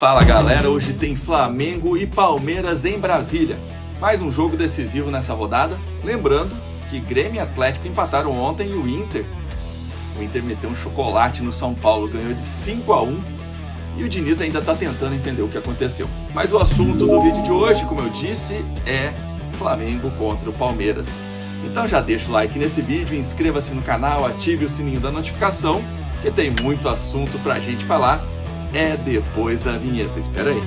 Fala galera, hoje tem Flamengo e Palmeiras em Brasília. Mais um jogo decisivo nessa rodada. Lembrando que Grêmio e Atlético empataram ontem e o Inter meteu um chocolate no São Paulo, ganhou de 5-1 e o Diniz ainda está tentando entender o que aconteceu. Mas o assunto do vídeo de hoje, como eu disse, é Flamengo contra o Palmeiras. Então já deixa o like nesse vídeo, inscreva-se no canal, ative o sininho da notificação, que tem muito assunto pra gente falar. É depois da vinheta, espera aí.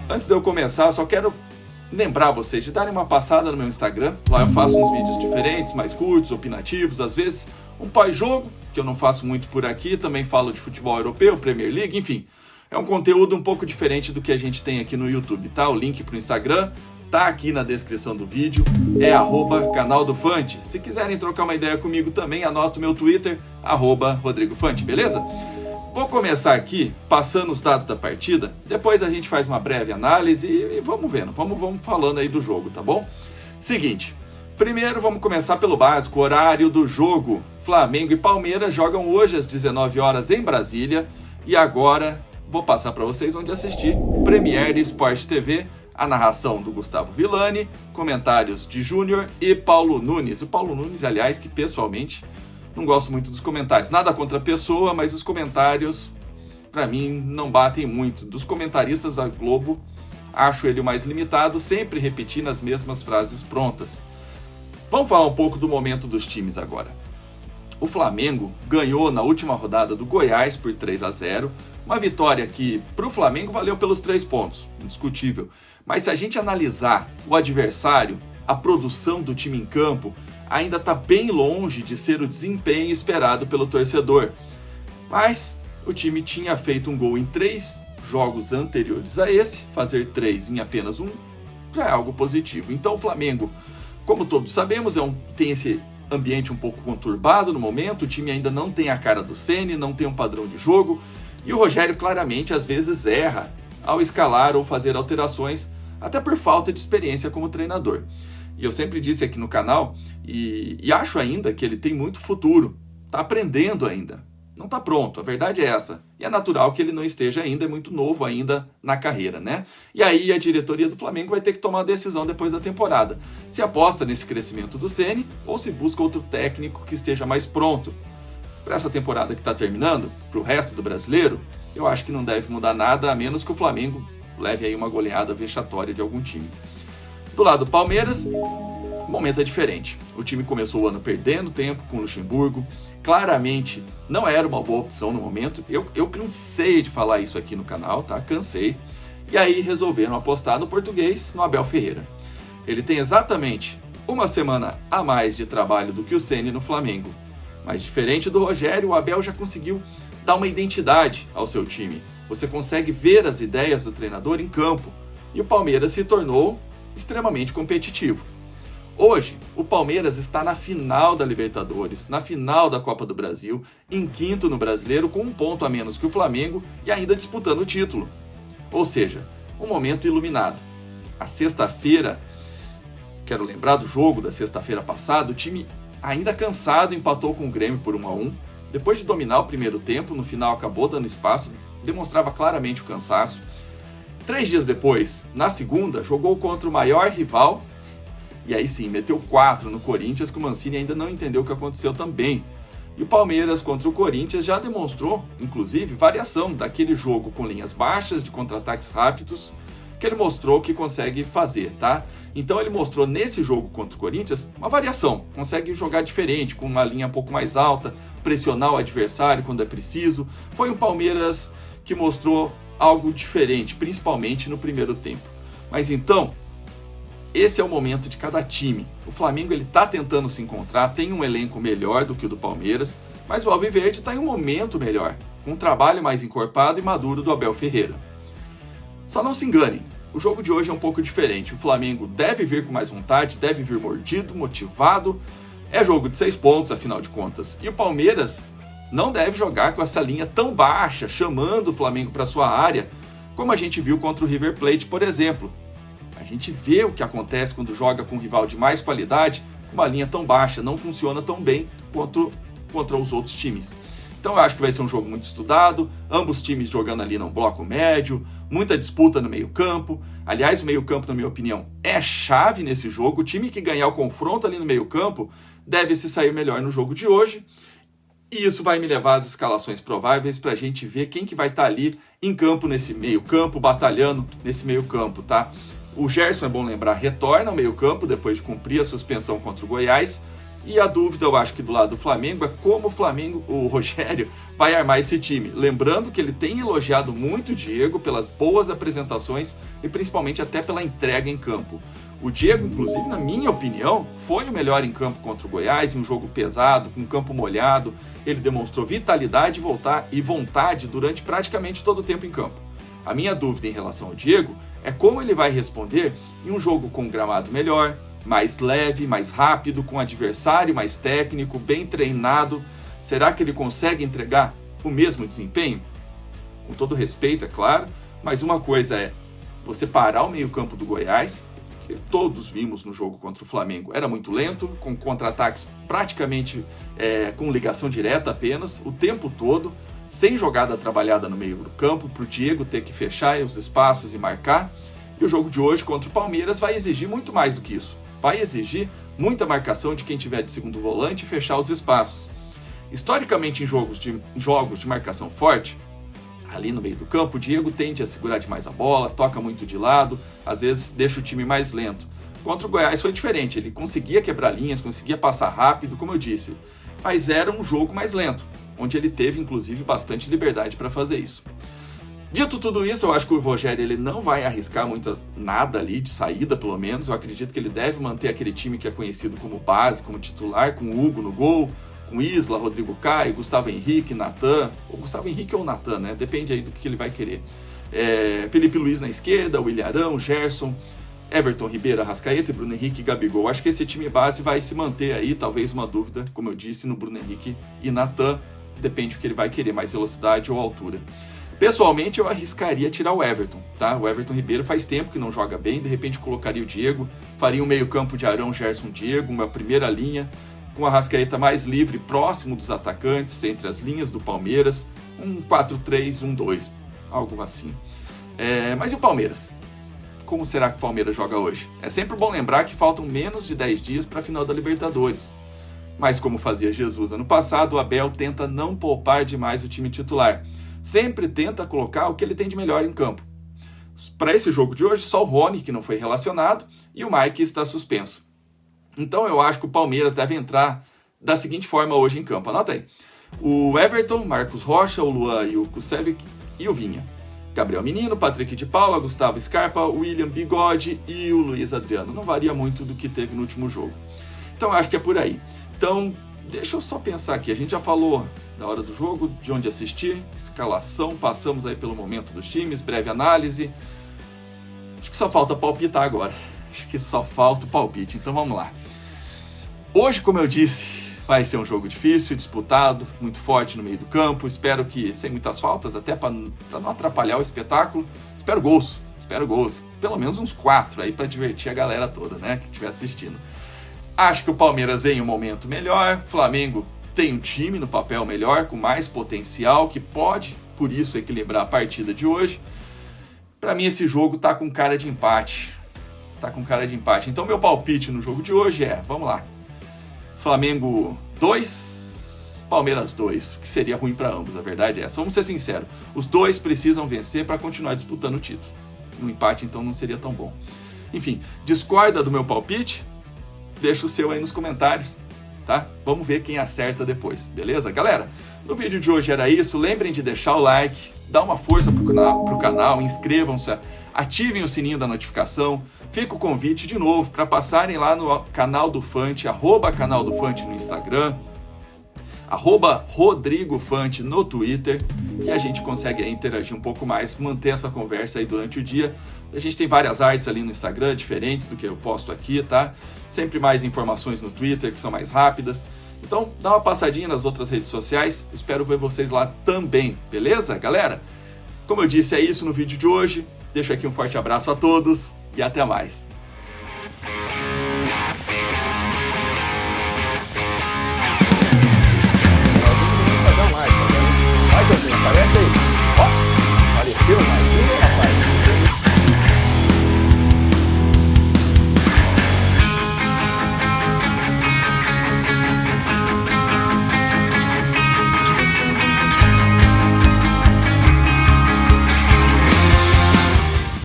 Antes de eu começar, só quero lembrar vocês de darem uma passada no meu Instagram. Lá eu faço uns vídeos diferentes, mais curtos, opinativos, às vezes um pós-jogo, que eu não faço muito por aqui, também falo de futebol europeu, Premier League, enfim. É um conteúdo um pouco diferente do que a gente tem aqui no YouTube, tá? O link pro Instagram tá aqui na descrição do vídeo, é @canaldofante. Se quiserem trocar uma ideia comigo também, anota o meu Twitter, @RodrigoFante, beleza? Vou começar aqui passando os dados da partida, depois a gente faz uma breve análise e vamos vendo, vamos falando aí do jogo, tá bom? Seguinte, primeiro vamos começar pelo básico, horário do jogo. Flamengo e Palmeiras jogam hoje às 19 horas em Brasília e agora vou passar para vocês onde assistir. Premier Sport TV, a narração do Gustavo Villani, comentários de Júnior e Paulo Nunes. O Paulo Nunes, aliás, que pessoalmente não gosto muito dos comentários. Nada contra a pessoa, mas os comentários, para mim, não batem muito. Dos comentaristas da Globo, acho ele o mais limitado, sempre repetindo as mesmas frases prontas. Vamos falar um pouco do momento dos times agora. O Flamengo ganhou na última rodada do Goiás por 3-0, uma vitória que para o Flamengo valeu pelos 3 pontos, indiscutível. Mas se a gente analisar o adversário, a produção do time em campo, ainda está bem longe de ser o desempenho esperado pelo torcedor. Mas o time tinha feito um gol em 3 jogos anteriores a esse, fazer 3 em apenas um já é algo positivo. Então o Flamengo, como todos sabemos, tem esse ambiente um pouco conturbado no momento, o time ainda não tem a cara do Ceni, não tem um padrão de jogo, e o Rogério claramente às vezes erra ao escalar ou fazer alterações, até por falta de experiência como treinador. E eu sempre disse aqui no canal, e acho ainda que ele tem muito futuro, está aprendendo ainda, não está pronto, a verdade é essa. E é natural que ele não esteja ainda, é muito novo ainda na carreira, né? E aí a diretoria do Flamengo vai ter que tomar uma decisão depois da temporada. Se aposta nesse crescimento do Ceni ou se busca outro técnico que esteja mais pronto. Para essa temporada que está terminando, para o resto do brasileiro, eu acho que não deve mudar nada, a menos que o Flamengo leve aí uma goleada vexatória de algum time. Do lado do Palmeiras, o momento é diferente. O time começou o ano perdendo tempo com o Luxemburgo, claramente não era uma boa opção no momento. Eu cansei de falar isso aqui no canal, tá? Cansei. E aí resolveram apostar no português, no Abel Ferreira. Ele tem exatamente uma semana a mais de trabalho do que o Ceni no Flamengo. Mas diferente do Rogério, o Abel já conseguiu dar uma identidade ao seu time. Você consegue ver as ideias do treinador em campo. E o Palmeiras se tornou extremamente competitivo. Hoje, o Palmeiras está na final da Libertadores, na final da Copa do Brasil, em quinto no Brasileiro, com 1 ponto a menos que o Flamengo e ainda disputando o título. Ou seja, um momento iluminado. A sexta-feira, quero lembrar do jogo da sexta-feira passada, o time ainda cansado empatou com o Grêmio por 1-1. Depois de dominar o primeiro tempo, no final acabou dando espaço, demonstrava claramente o cansaço. 3 dias depois, na segunda, jogou contra o maior rival e aí sim, meteu 4 no Corinthians, que o Mancini ainda não entendeu o que aconteceu também. E o Palmeiras contra o Corinthians já demonstrou, inclusive, variação daquele jogo com linhas baixas, de contra-ataques rápidos, que ele mostrou que consegue fazer, tá? Então ele mostrou nesse jogo contra o Corinthians uma variação, consegue jogar diferente, com uma linha um pouco mais alta, pressionar o adversário quando é preciso. Foi um Palmeiras que mostrou algo diferente, principalmente no primeiro tempo. Mas então, esse é o momento de cada time. O Flamengo ele está tentando se encontrar, tem um elenco melhor do que o do Palmeiras, mas o Alviverde está em um momento melhor, com um trabalho mais encorpado e maduro do Abel Ferreira. Só não se enganem, o jogo de hoje é um pouco diferente. O Flamengo deve vir com mais vontade, deve vir mordido, motivado. É jogo de 6 pontos, afinal de contas. E o Palmeiras não deve jogar com essa linha tão baixa, chamando o Flamengo para sua área, como a gente viu contra o River Plate, por exemplo. A gente vê o que acontece quando joga com um rival de mais qualidade, uma linha tão baixa, não funciona tão bem contra os outros times. Então eu acho que vai ser um jogo muito estudado, ambos times jogando ali num bloco médio, muita disputa no meio campo. Aliás, o meio campo, na minha opinião, é chave nesse jogo. O time que ganhar o confronto ali no meio campo deve se sair melhor no jogo de hoje. E isso vai me levar às escalações prováveis para a gente ver quem que vai estar ali em campo nesse meio campo, batalhando nesse meio campo, tá? O Gerson, é bom lembrar, retorna ao meio campo depois de cumprir a suspensão contra o Goiás. E a dúvida, eu acho que do lado do Flamengo, é como o Rogério, vai armar esse time. Lembrando que ele tem elogiado muito o Diego pelas boas apresentações e principalmente até pela entrega em campo. O Diego, inclusive, na minha opinião, foi o melhor em campo contra o Goiás, em um jogo pesado, com campo molhado. Ele demonstrou vitalidade e vontade durante praticamente todo o tempo em campo. A minha dúvida em relação ao Diego é como ele vai responder em um jogo com um gramado melhor, mais leve, mais rápido, com um adversário mais técnico, bem treinado. Será que ele consegue entregar o mesmo desempenho? Com todo respeito, é claro, mas uma coisa é você parar o meio-campo do Goiás, que todos vimos no jogo contra o Flamengo, era muito lento, com contra-ataques praticamente com ligação direta apenas, o tempo todo, sem jogada trabalhada no meio do campo, para o Diego ter que fechar os espaços e marcar. E o jogo de hoje contra o Palmeiras vai exigir muito mais do que isso. Vai exigir muita marcação de quem tiver de segundo volante e fechar os espaços. Historicamente, em jogos de marcação forte, ali no meio do campo, o Diego tende a segurar demais a bola, toca muito de lado, às vezes deixa o time mais lento. Contra o Goiás foi diferente, ele conseguia quebrar linhas, conseguia passar rápido, como eu disse, mas era um jogo mais lento, onde ele teve, inclusive, bastante liberdade para fazer isso. Dito tudo isso, eu acho que o Rogério ele não vai arriscar nada ali de saída, pelo menos. Eu acredito que ele deve manter aquele time que é conhecido como base, como titular, com o Hugo no gol, com Isla, Rodrigo Caio, Gustavo Henrique, Natan, ou Gustavo Henrique ou Natan, né? Depende aí do que ele vai querer. Felipe Luiz na esquerda, o Ilharão, Gerson, Everton Ribeiro, Arrascaeta e Bruno Henrique e Gabigol. Acho que esse time base vai se manter aí, talvez uma dúvida, como eu disse, no Bruno Henrique e Natan. Depende do que ele vai querer, mais velocidade ou altura. Pessoalmente, eu arriscaria tirar o Everton, tá? O Everton Ribeiro faz tempo que não joga bem, de repente colocaria o Diego, faria um meio-campo de Arão, Gerson, Diego, uma primeira linha, com a Arrascaeta mais livre, próximo dos atacantes, entre as linhas do Palmeiras, um 4-3-1-2, algo assim. Mas e o Palmeiras? Como será que o Palmeiras joga hoje? É sempre bom lembrar que faltam menos de 10 dias para a final da Libertadores. Mas como fazia Jesus ano passado, o Abel tenta não poupar demais o time titular. Sempre tenta colocar o que ele tem de melhor em campo. Para esse jogo de hoje, só o Rony, que não foi relacionado, e o Mike está suspenso. Então eu acho que o Palmeiras deve entrar da seguinte forma hoje em campo. Anota aí. O Everton, Marcos Rocha, o Luan e o Kusevic e o Vinha. Gabriel Menino, Patrick de Paula, Gustavo Scarpa, William Bigode e o Luiz Adriano. Não varia muito do que teve no último jogo. Então eu acho que é por aí. Então, deixa eu só pensar aqui. A gente já falou da hora do jogo, de onde assistir, escalação, passamos aí pelo momento dos times, breve análise. Acho que só falta palpitar agora. Acho que só falta o palpite, então vamos lá. Hoje, como eu disse, vai ser um jogo difícil, disputado, muito forte no meio do campo. Espero que sem muitas faltas, até para não atrapalhar o espetáculo. Espero gols. Pelo menos uns 4 aí para divertir a galera toda, né, que estiver assistindo. Acho que o Palmeiras vem em um momento melhor, Flamengo tem um time no papel melhor, com mais potencial, que pode, por isso, equilibrar a partida de hoje. Para mim, esse jogo tá com cara de empate. Então, meu palpite no jogo de hoje vamos lá, Flamengo 2, Palmeiras 2, que seria ruim para ambos, a verdade é essa. Vamos ser sinceros, os dois precisam vencer para continuar disputando o título. Um empate, então, não seria tão bom. Enfim, discorda do meu palpite? Deixa o seu aí nos comentários, tá? Vamos ver quem acerta depois, beleza? Galera, no vídeo de hoje era isso. Lembrem de deixar o like, dar uma força pro canal, inscrevam-se, ativem o sininho da notificação. Fica o convite de novo para passarem lá no canal do Fante, @canal do Fante no Instagram, @Rodrigo Fante no Twitter, e a gente consegue aí interagir um pouco mais, manter essa conversa aí durante o dia. A gente tem várias artes ali no Instagram, diferentes do que eu posto aqui, tá? Sempre mais informações no Twitter, que são mais rápidas. Então, dá uma passadinha nas outras redes sociais. Espero ver vocês lá também, beleza, galera? Como eu disse, é isso no vídeo de hoje. Deixo aqui um forte abraço a todos e até mais.